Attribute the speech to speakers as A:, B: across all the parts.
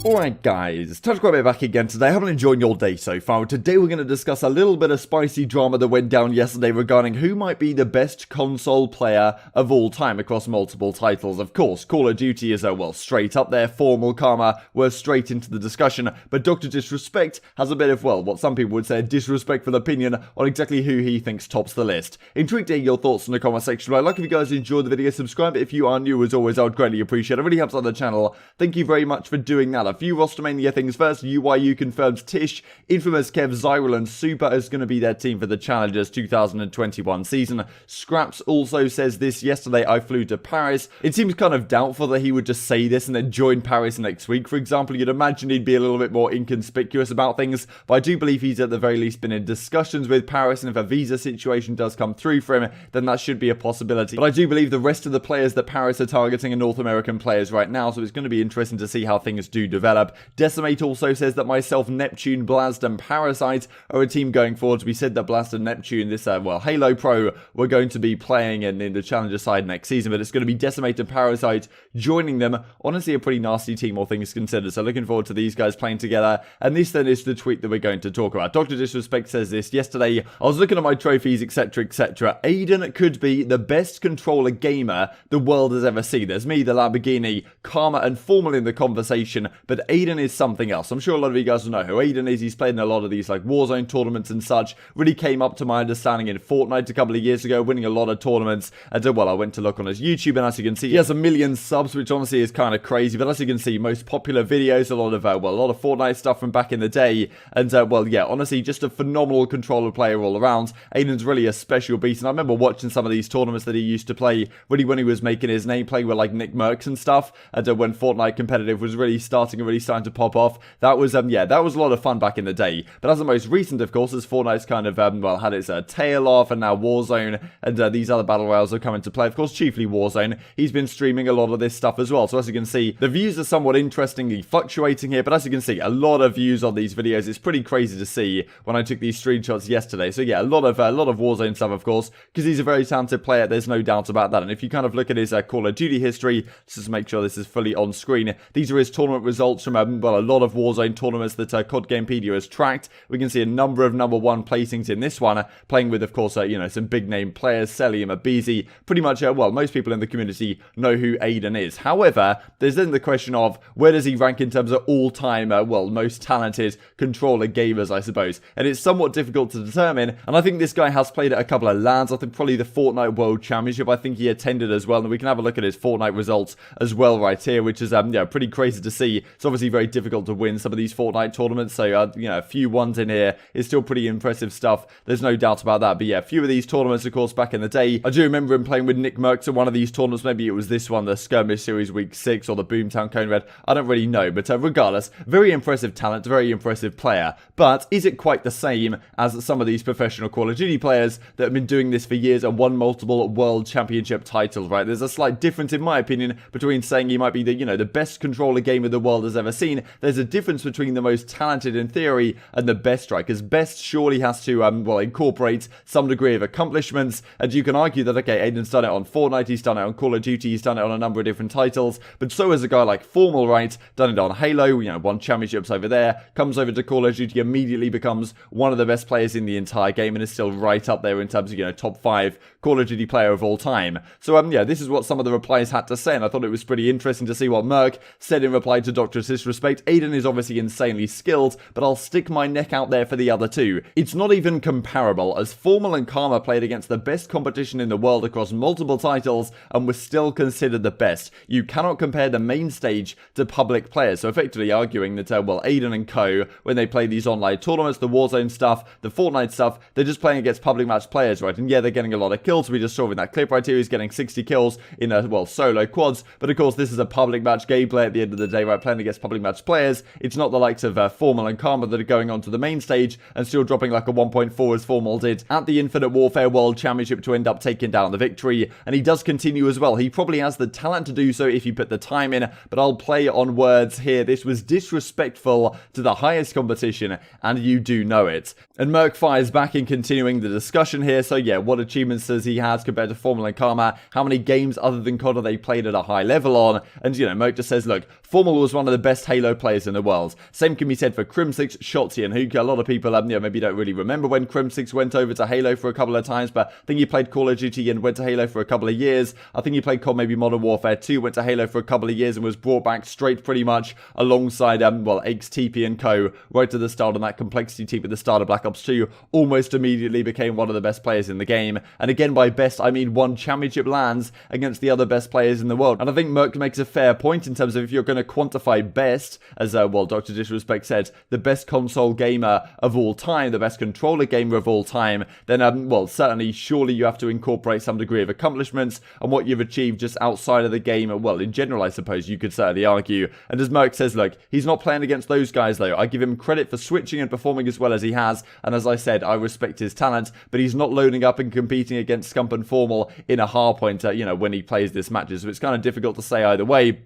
A: Alright guys, TouchGrabber back again today. I haven't enjoyed your day so far. Today we're going to discuss a little bit of spicy drama that went down yesterday regarding who might be the best console player of all time across multiple titles. Of course, Call of Duty is, well, straight up there. Formal Karma, we're straight into the discussion. But Dr. Disrespect has a bit of, well, what some people would say a disrespectful opinion on exactly who he thinks tops the list. Intrigued to hear your thoughts in the comment section. I'd like if you guys enjoyed the video, subscribe if you are new. As always, I would greatly appreciate it. It really helps out the channel. Thank you very much for doing that. A few Rostermania things first. UYU confirms Tish, Infamous Kev, Zyril and Super is going to be their team for the Challengers 2021 season. Scraps also says this: yesterday I flew to Paris. It seems kind of doubtful that he would just say this and then join Paris next week. For example, you'd imagine he'd be a little bit more inconspicuous about things, but I do believe he's at the very least been in discussions with Paris, and if a visa situation does come through for him, then that should be a possibility. But I do believe the rest of the players that Paris are targeting are North American players right now, so it's going to be interesting to see how things do develop. Decimate also says that myself, Neptune, Blast and Parasite are a team going forward. We said that Blast and Neptune, this well, Halo Pro, we're going to be playing in the Challenger side next season, but it's going to be Decimate and Parasite joining them. Honestly, a pretty nasty team, all things considered, so looking forward to these guys playing together. And this then is the tweet that we're going to talk about. Dr. Disrespect says this: yesterday I was looking at my trophies, etc, etc. Aiden could be the best controller gamer the world has ever seen. There's me, the Lamborghini, Karma and Formal in the conversation, but Aiden is something else. I'm sure a lot of you guys will know who Aiden is. He's played in a lot of these like Warzone tournaments and such. Really came up to my understanding in Fortnite a couple of years ago, winning a lot of tournaments. And well, I went to look on his YouTube, and as you can see, he has 1 million subs, which honestly is kind of crazy. But as you can see, most popular videos, a lot of well, a lot of Fortnite stuff from back in the day. And well, yeah, honestly, just a phenomenal controller player all around. Aiden's really a special beast, and I remember watching some of these tournaments that he used to play really when he was making his name, playing with like Nick Mercs and stuff. And when Fortnite competitive was really starting to pop off, that was yeah, that was a lot of fun back in the day. But as the most recent, of course, as Fortnite's kind of well, had its tail off, and now Warzone and these other battle royales are coming to play. Of course, chiefly Warzone. He's been streaming a lot of this stuff as well. So as you can see, the views are somewhat interestingly fluctuating here. But as you can see, a lot of views on these videos. It's pretty crazy to see when I took these screenshots yesterday. So yeah, a lot of Warzone stuff, of course, because he's a very talented player. There's no doubt about that. And if you kind of look at his Call of Duty history, let's just make sure this is fully on screen. These are his tournament results from well, a lot of Warzone tournaments that COD Gamepedia has tracked. We can see a number of #1 placings in this one, playing with, of course, you know, some big name players, Celium, Abizi. Pretty much, well, most people in the community know who Aiden is. However, there's then the question of where does he rank in terms of all-time, well, most talented controller gamers, I suppose. And it's somewhat difficult to determine. And I think this guy has played at a couple of LANs. I think probably the Fortnite World Championship, I think he attended as well. And we can have a look at his Fortnite results as well right here, which is, yeah, pretty crazy to see. It's obviously very difficult to win some of these Fortnite tournaments, so you know, a few ones in here is still pretty impressive stuff. There's no doubt about that. But yeah, a few of these tournaments, of course, back in the day, I do remember him playing with Nick Mercs in one of these tournaments. Maybe it was this one, the Skirmish Series Week 6 or the Boomtown Cone Red. I don't really know, but regardless, very impressive talent, very impressive player. But is it quite the same as some of these professional Call of Duty players that have been doing this for years and won multiple World Championship titles, right? There's a slight difference, in my opinion, between saying he might be the, you know, the best controller gamer the world has ever seen. There's a difference between the most talented in theory and the best, right? Because best surely has to, well, incorporate some degree of accomplishments. And you can argue that, okay, Aiden's done it on Fortnite, he's done it on Call of Duty, he's done it on a number of different titles. But so has a guy like Formal, right? Done it on Halo, you know, won championships over there, comes over to Call of Duty, immediately becomes one of the best players in the entire game, and is still right up there in terms of, you know, top 5 Call of Duty player of all time. So, yeah, this is what some of the replies had to say, and I thought it was pretty interesting to see what Merk said in reply to Dr. Disrespect. Aiden is obviously insanely skilled, but I'll stick my neck out there for the other two. It's not even comparable, as Formal and Karma played against the best competition in the world across multiple titles and was still considered the best. You cannot compare the main stage to public players, so effectively arguing that, well, Aiden and co, when they play these online tournaments, the Warzone stuff, the Fortnite stuff, they're just playing against public match players, right? And yeah, they're getting a lot of kills. We just saw in that clip right here, he's getting 60 kills in a, well, solo quads, but of course this is a public match gameplay at the end of the day, right? Playing against public match players. It's not the likes of Formal and Karma that are going on to the main stage and still dropping like a 1.4 as Formal did at the Infinite Warfare World Championship to end up taking down the victory. And he does continue as well. He probably has the talent to do so if you put the time in, but I'll play on words here. This was disrespectful to the highest competition, and you do know it. And Merk fires back in continuing the discussion here. So yeah, what achievements does he has compared to Formal and Karma? How many games other than COD are they played at a high level on? And you know, Merk just says, look, Formal was one of the best Halo players in the world. Same can be said for Crimsix, Shotzi, and Hookah. A lot of people, you know, maybe don't really remember when Crimsix went over to Halo for a couple of times, but I think he played Call of Duty and went to Halo for a couple of years. I think he played COD, maybe Modern Warfare 2, went to Halo for a couple of years and was brought back straight pretty much alongside, well, XTP and co. right to the start on that complexity team at the start of Black Ops 2. Almost immediately became one of the best players in the game. And again, by best, I mean won championship lands against the other best players in the world. And I think Merk makes a fair point in terms of if you're going to quantify best, as, well, Dr. Disrespect said, the best console gamer of all time, the best controller gamer of all time, then, well, certainly, surely you have to incorporate some degree of accomplishments and what you've achieved just outside of the game. Well, in general, I suppose you could certainly argue. And as Merk says, look, he's not playing against those guys, though. I give him credit for switching and performing as well as he has. And as I said, I respect his talent, but he's not loading up and competing against Scump and Formal in a hardpoint, you know, when he plays this matches. So it's kind of difficult to say either way.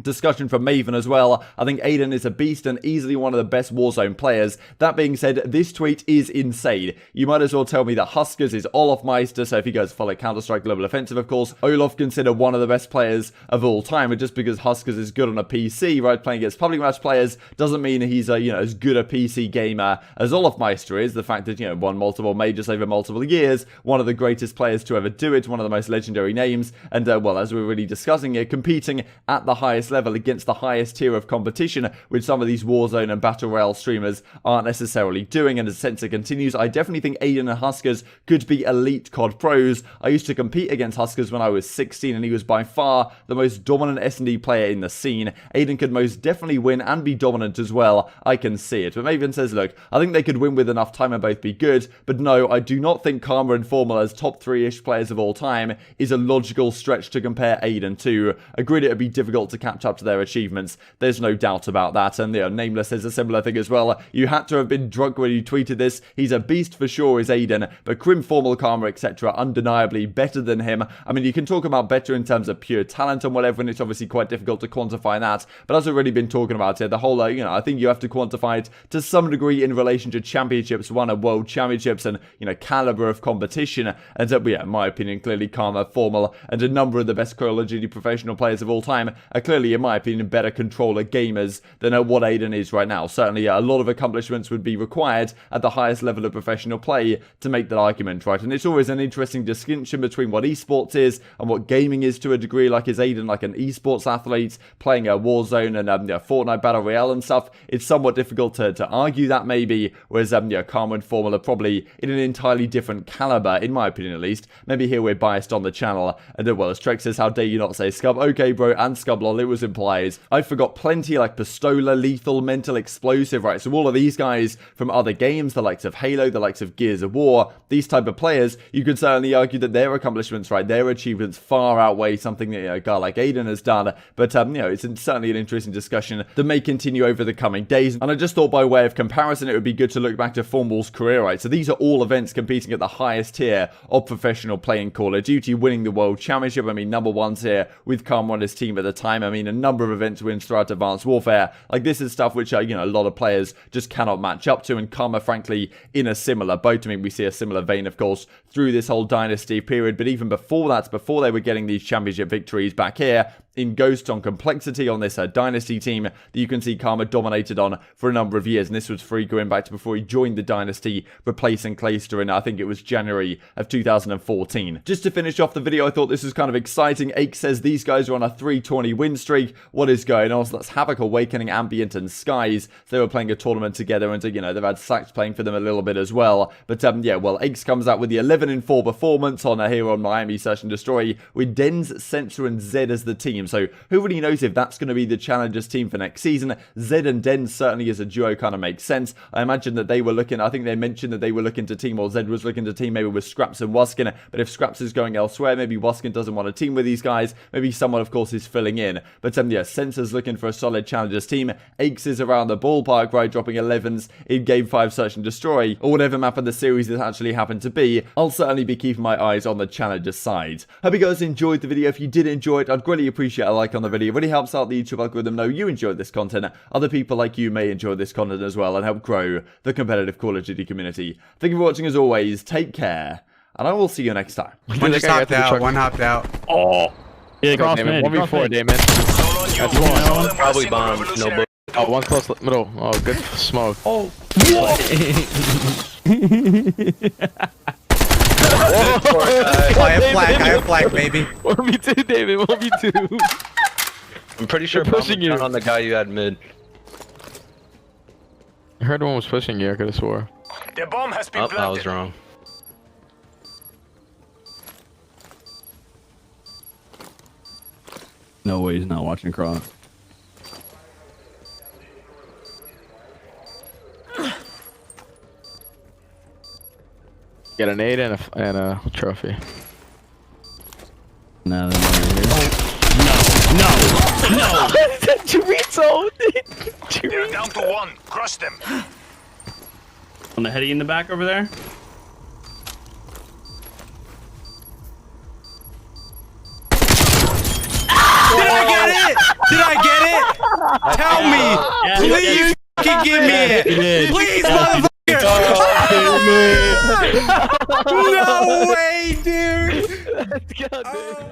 A: Discussion from Maven as well. I think Aiden is a beast and easily one of the best Warzone players. That being said, this tweet is insane. You might as well tell me that Huskers is Olaf Meister, so if he goes follow Counter-Strike Global Offensive, of course, Olaf considered one of the best players of all time, and just because Huskers is good on a PC, right, playing against public match players, doesn't mean he's a, you know, as good a PC gamer as Olaf Meister is. The fact that, you know, won multiple majors over multiple years, one of the greatest players to ever do it, one of the most legendary names, and, well, as we're really discussing here, competing at the highest level against the highest tier of competition, which some of these Warzone and Battle Royale streamers aren't necessarily doing. And as Sensor continues, I definitely think Aiden and Huskers could be elite COD pros. I used to compete against Huskers when I was 16, and he was by far the most dominant S&D player in the scene. Aiden could most definitely win and be dominant as well. I can see it. But Maven says, look, I think they could win with enough time and both be good, but no, I do not think Karma and Formal as top 3-ish players of all time is a logical stretch to compare Aiden to. Agreed, it would be difficult to catch up to their achievements. There's no doubt about that. And, you know, Nameless says a similar thing as well. You had to have been drunk when you tweeted this. He's a beast for sure, is Aiden, but Crim, Formal, Karma, etc. undeniably better than him. I mean, you can talk about better in terms of pure talent and whatever, and it's obviously quite difficult to quantify that. But as I've already been talking about here, the whole, you know, I think you have to quantify it to some degree in relation to championships, won at world championships, and, you know, caliber of competition. And yeah, in my opinion, clearly Karma, Formal, and a number of the best Call of Duty professional players of all time are clearly, in my opinion, better controller gamers than what Aiden is right now. Certainly, a lot of accomplishments would be required at the highest level of professional play to make that argument, right? And it's always an interesting distinction between what esports is and what gaming is to a degree. Like, is Aiden like an esports athlete playing a Warzone and Fortnite Battle Royale and stuff? It's somewhat difficult to argue that maybe, whereas Karma and Formal are probably in an entirely different caliber, in my opinion at least. Maybe here we're biased on the channel. And well, as Trek says, how dare you not say Scub? Okay, bro, and Scub lol, it was implies. I forgot plenty like Pistola, Lethal, Mental, Explosive, right? So all of these guys from other games, the likes of Halo, the likes of Gears of War, these type of players, you could certainly argue that their accomplishments, right, their achievements far outweigh something that, you know, a guy like Aiden has done. But, you know, it's certainly an interesting discussion that may continue over the coming days. And I just thought by way of comparison, it would be good to look back to Formal's career, right? So these are all events competing at the highest tier of professional play in Call of Duty, winning the World Championship. I mean, number one's here with Karma on his team at the time. I mean, a number of events wins throughout Advanced Warfare. Like, this is stuff which, you know, a lot of players just cannot match up to, and Karma, frankly, in a similar boat. I mean, we see a similar vein, of course, through this whole Dynasty period, but even before that, before they were getting these championship victories back here, in Ghost on Complexity on this Dynasty team that you can see Karma dominated on for a number of years. And this was free going back to before he joined the Dynasty, replacing Clayster in, I think it was January of 2014. Just to finish off the video, I thought this was kind of exciting. Ake says these guys are on a 3-20 win streak. What is going on? So that's Havoc, Awakening, Ambient, and Skies. So they were playing a tournament together, and, you know, they've had Sax playing for them a little bit as well. But, yeah, well, Aches comes out with the 11-4 performance on here on Miami Search and Destroy, with Dens, Sensor, and Zed as the team. So who really knows if that's going to be the Challengers team for next season? Zed and Dens certainly as a duo kind of makes sense. I imagine that they were looking, I think they mentioned that they were looking to team, or Zed was looking to team maybe with Scraps and Waskin. But if Scraps is going elsewhere, maybe Waskin doesn't want to team with these guys. Maybe someone, of course, is filling in. But, yeah, Sensor's looking for a solid Challengers team. Aches is around the ballpark, right, dropping 11s in Game 5 Search and Destroy, or whatever map of the series it actually happened to be. I'll certainly be keeping my eyes on the Challengers side. Hope you guys enjoyed the video. If you did enjoy it, I'd greatly appreciate appreciate a like on the video. It really helps out the YouTube algorithm know you enjoyed this content. Other people like you may enjoy this content as well and help grow the competitive Call of Duty community. Thank you for watching as always. Take care. And I will see you next time.
B: One just hopped out. One hopped out.
C: Oh.
D: Yeah,
C: Go, Damon. 1v4, Damon. That's one.
E: Probably bomb. No book.
C: Oh, one close middle. Oh, good smoke.
D: Oh.
B: I have flag, baby.
C: 1v2, David. 1v2.
E: I'm pretty sure
C: pushing you
E: on the guy you had mid.
C: I heard one was pushing you. I could have swore.
F: The bomb has been
E: Oh,
F: planted.
E: I was wrong.
D: No way he's not watching cross.
C: Get an 8 and a trophy.
D: Now they're not here.
F: No.
C: Chorizo!
F: They're down to 1. Crush them.
D: On the heady in the back over there.
B: Did I get it? Did I get it? Tell me. Please fucking give me it. Please, motherfucker. No way, dude.
C: Let's go, dude.